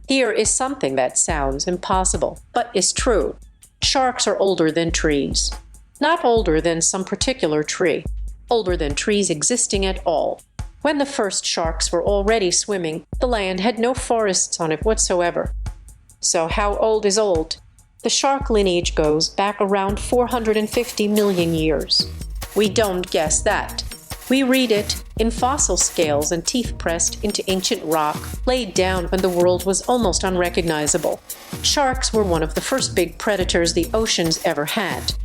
Here is something that sounds impossible, but is true. Sharks are older than trees. Not older than some particular tree. Older than trees existing at all. When the first sharks were already swimming, the land had no forests on it whatsoever. So how old is old? The shark lineage goes back around 450 million years. We don't guess that. We read it in fossil scales and teeth pressed into ancient rock laid down when the world was almost unrecognizable. Sharks were one of the first big predators the oceans ever had.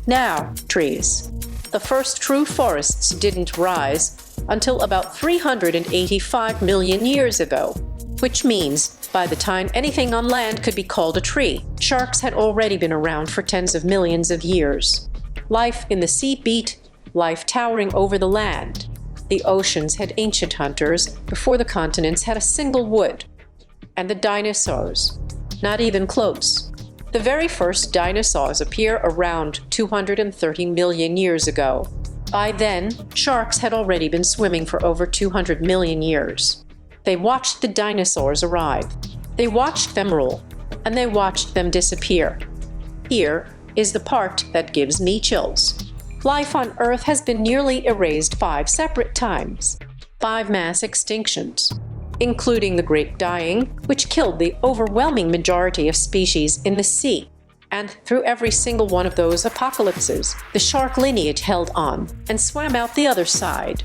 Now, trees. The first true forests didn't rise until about 385 million years ago, which means by the time anything on land could be called a tree, sharks had already been around for tens of millions of years. Life in the sea beat life towering over the land. The oceans had ancient hunters before the continents had a single wood. And the dinosaurs. Not even close. The very first dinosaurs appear around 230 million years ago. By then, sharks had already been swimming for over 200 million years. They watched the dinosaurs arrive. They watched them rule, and they watched them disappear. Here is the part that gives me chills. Life on Earth has been nearly erased 5 separate times. 5 mass extinctions, including the Great Dying, which killed the overwhelming majority of species in the sea. And through every single one of those apocalypses, the shark lineage held on and swam out the other side.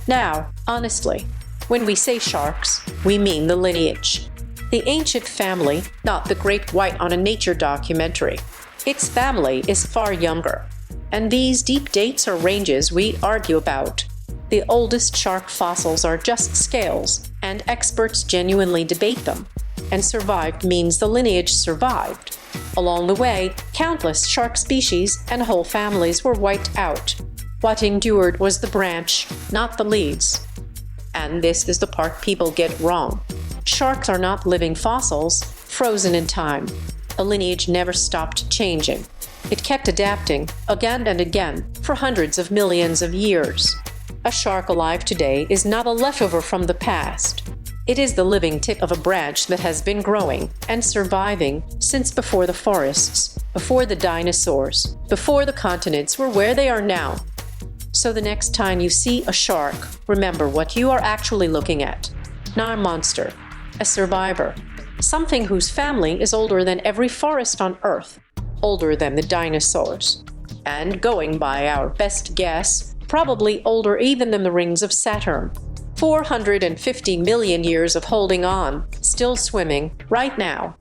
Now, honestly, when we say sharks, we mean the lineage. The ancient family, not the great white on a nature documentary. Its family is far younger. And these deep dates or ranges we argue about. The oldest shark fossils are just scales, and experts genuinely debate them. And survived means the lineage survived. Along the way, countless shark species and whole families were wiped out. What endured was the branch, not the leaves. And this is the part people get wrong. Sharks are not living fossils, frozen in time. The lineage never stopped changing. It kept adapting, again and again, for hundreds of millions of years. A shark alive today is not a leftover from the past. It is the living tip of a branch that has been growing and surviving since before the forests, before the dinosaurs, before the continents were where they are now. So the next time you see a shark, remember what you are actually looking at. Not a monster, a survivor, something whose family is older than every forest on Earth. Older than the dinosaurs, and going by our best guess, probably older even than the rings of Saturn. 450 million years of holding on, still swimming, right now.